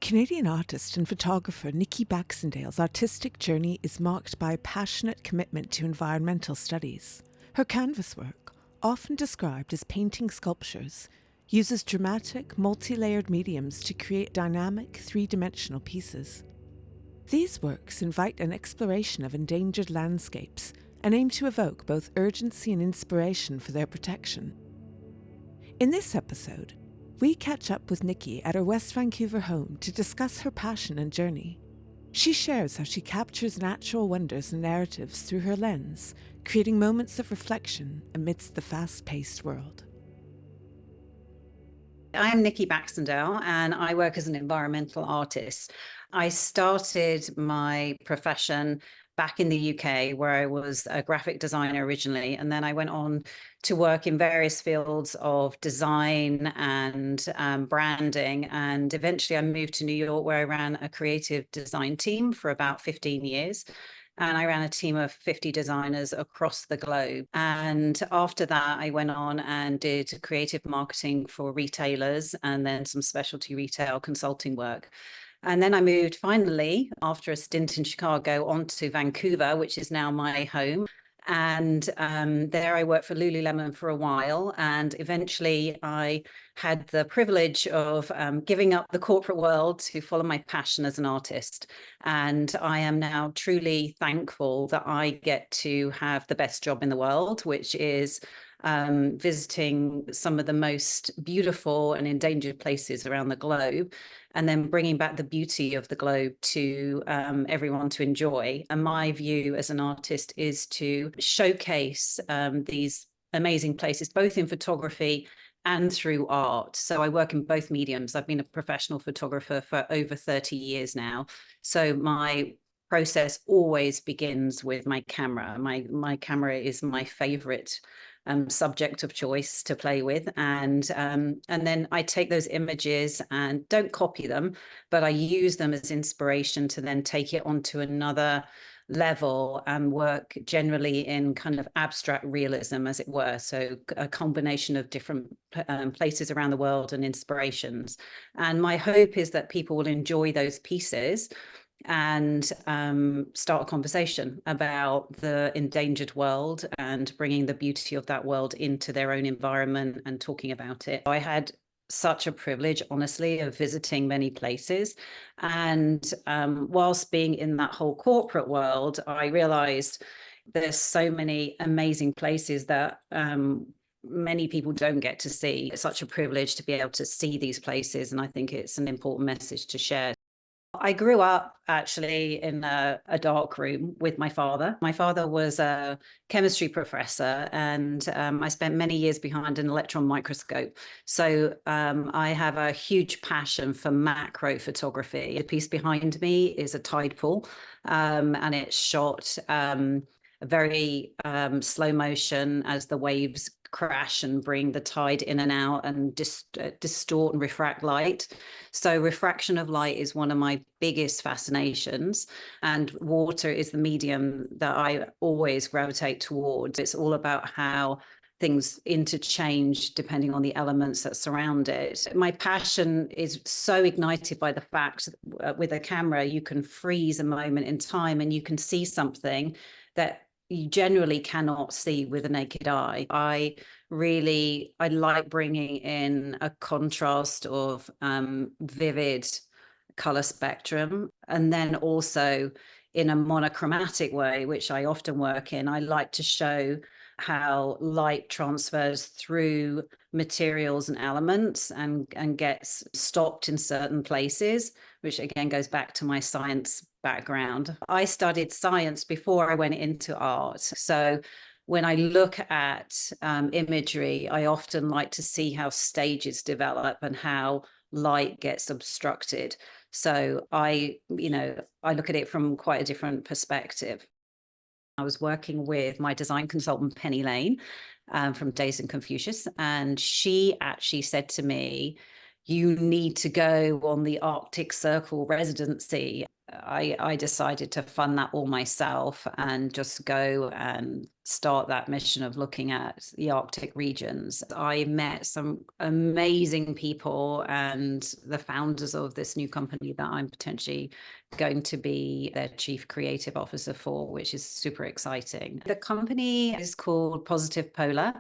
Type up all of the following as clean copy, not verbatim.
Canadian artist and photographer Nikki Baxendale's artistic journey is marked by a passionate commitment to environmental studies. Her canvas work, often described as painting sculptures, uses dramatic, multi-layered mediums to create dynamic, three-dimensional pieces. These works invite an exploration of endangered landscapes and aim to evoke both urgency and inspiration for their protection. In this episode, we catch up with Nikki at her West Vancouver home to discuss her passion and journey. She shares how she captures natural wonders and narratives through her lens, creating moments of reflection amidst the fast-paced world. I'm Nikki Baxendale and I work as an environmental artist. I started my profession back in the UK, where I was a graphic designer originally, and then I went on to work in various fields of design and branding, and eventually I moved to New York, where I ran a creative design team for about 15 years. And I ran a team of 50 designers across the globe. And after that, I went on and did creative marketing for retailers and then some specialty retail consulting work. And then I moved finally, after a stint in Chicago, on to Vancouver, which is now my home. And there I worked for Lululemon for a while. And eventually I had the privilege of giving up the corporate world to follow my passion as an artist. And I am now truly thankful that I get to have the best job in the world, which is visiting some of the most beautiful and endangered places around the globe, and then bringing back the beauty of the globe to everyone to enjoy. And my view as an artist is to showcase these amazing places, both in photography and through art. So I work in both mediums. I've been a professional photographer for over 30 years now. So my process always begins with my camera. My camera is my favorite subject of choice to play with, and then I take those images and don't copy them, but I use them as inspiration to then take it onto another level and work generally in kind of abstract realism, as it were. So a combination of different places around the world and inspirations. And my hope is that people will enjoy those pieces and start a conversation about the endangered world and bringing the beauty of that world into their own environment and talking about it. I had such a privilege, honestly, of visiting many places. And whilst being in that whole corporate world, I realized there's so many amazing places that many people don't get to see. It's such a privilege to be able to see these places. And I think it's an important message to share. I grew up actually in a dark room with my father. My father was a chemistry professor, and I spent many years behind an electron microscope. So I have a huge passion for macro photography. The piece behind me is a tide pool, and it's shot very slow motion as the waves crash and bring the tide in and out and distort and refract light. So refraction of light is one of my biggest fascinations, and water is the medium that I always gravitate towards. It's all about how things interchange depending on the elements that surround it. My passion is so ignited by the fact that with a camera you can freeze a moment in time and you can see something that you generally cannot see with a naked eye. I like bringing in a contrast of vivid color spectrum, and then also in a monochromatic way, which I often work in. I like to show how light transfers through materials and elements and gets stopped in certain places, which again goes back to my science background. I studied science before I went into art. So when I look at imagery, I often like to see how stages develop and how light gets obstructed. So I look at it from quite a different perspective. I was working with my design consultant, Penny Lane, from Dazed and Confucius, and she actually said to me, "You need to go on the Arctic Circle residency." I decided to fund that all myself and just go and start that mission of looking at the Arctic regions. I met some amazing people and the founders of this new company that I'm potentially going to be their chief creative officer for, which is super exciting. The company is called Positive Polar.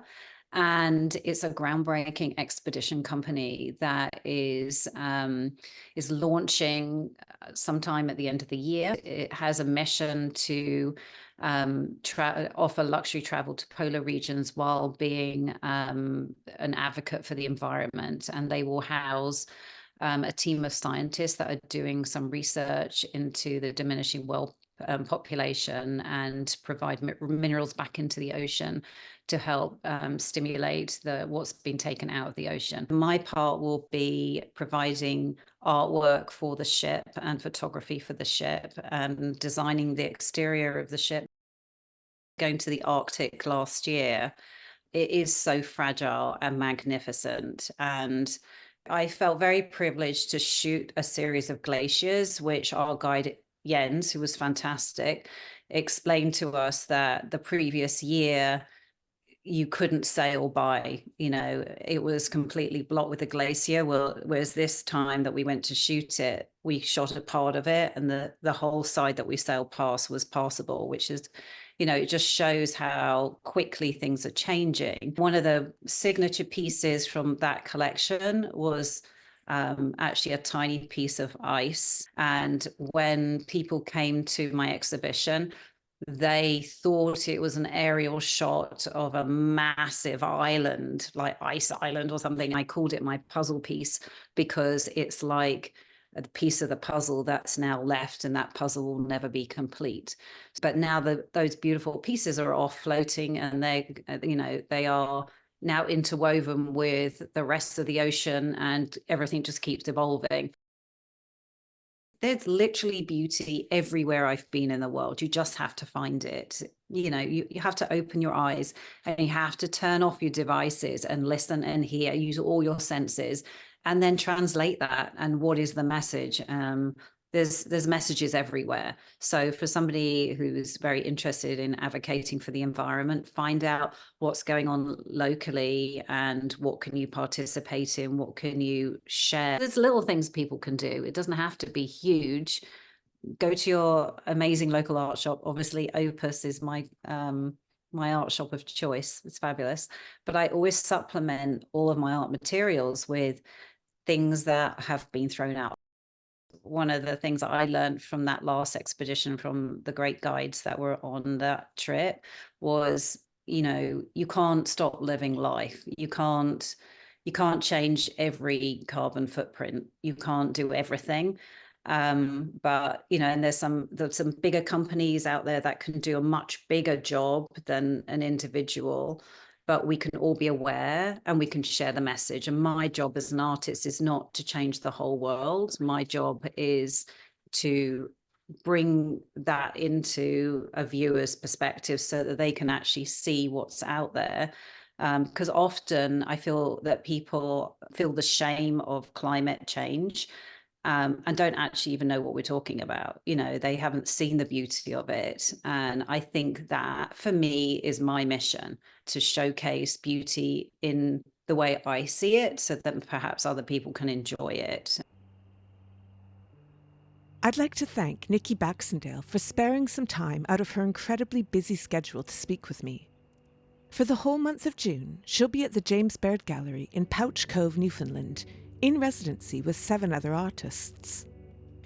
And it's a groundbreaking expedition company that is launching sometime at the end of the year. It has a mission to offer luxury travel to polar regions while being an advocate for the environment. And they will house a team of scientists that are doing some research into the diminishing whale population and provide minerals back into the ocean to help stimulate what's been taken out of the ocean. My part will be providing artwork for the ship and photography for the ship and designing the exterior of the ship. Going to the Arctic last year, it is so fragile and magnificent. And I felt very privileged to shoot a series of glaciers, which our guide Jens, who was fantastic, explained to us that the previous year you couldn't sail by, it was completely blocked with a glacier. Well, whereas this time that we went to shoot it, we shot a part of it and the whole side that we sailed past was passable, which is, it just shows how quickly things are changing. One of the signature pieces from that collection was actually a tiny piece of ice. And when people came to my exhibition, they thought it was an aerial shot of a massive island, like Ice Island or something. I called it my puzzle piece because it's like a piece of the puzzle that's now left, and that puzzle will never be complete. But now those beautiful pieces are off floating, and they are now interwoven with the rest of the ocean, and everything just keeps evolving. There's literally beauty everywhere I've been in the world. You just have to find it. You have to open your eyes and you have to turn off your devices and listen and hear, use all your senses, and then translate that. And what is the message? There's messages everywhere. So for somebody who's very interested in advocating for the environment, find out what's going on locally and what can you participate in, what can you share. There's little things people can do. It doesn't have to be huge. Go to your amazing local art shop. Obviously, Opus is my art shop of choice. It's fabulous. But I always supplement all of my art materials with things that have been thrown out. One of the things that I learned from that last expedition from the great guides that were on that trip was, you can't stop living life. You can't change every carbon footprint. You can't do everything. But, and there's some bigger companies out there that can do a much bigger job than an individual. But we can all be aware and we can share the message. And my job as an artist is not to change the whole world. My job is to bring that into a viewer's perspective so that they can actually see what's out there. Because often I feel that people feel the shame of climate change and don't actually even know what we're talking about. They haven't seen the beauty of it. And I think that for me is my mission, to showcase beauty in the way I see it so that perhaps other people can enjoy it. I'd like to thank Nikki Baxendale for sparing some time out of her incredibly busy schedule to speak with me. For the whole month of June, she'll be at the James Baird Gallery in Pouch Cove, Newfoundland, in residency with 7 other artists.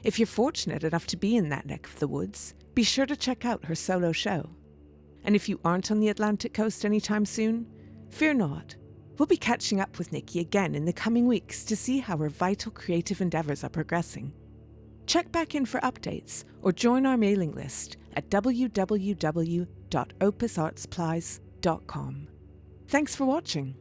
If you're fortunate enough to be in that neck of the woods, be sure to check out her solo show. And if you aren't on the Atlantic coast anytime soon, fear not. We'll be catching up with Nikki again in the coming weeks to see how her vital creative endeavours are progressing. Check back in for updates or join our mailing list at www.opusartsupplies.com. Thanks for watching.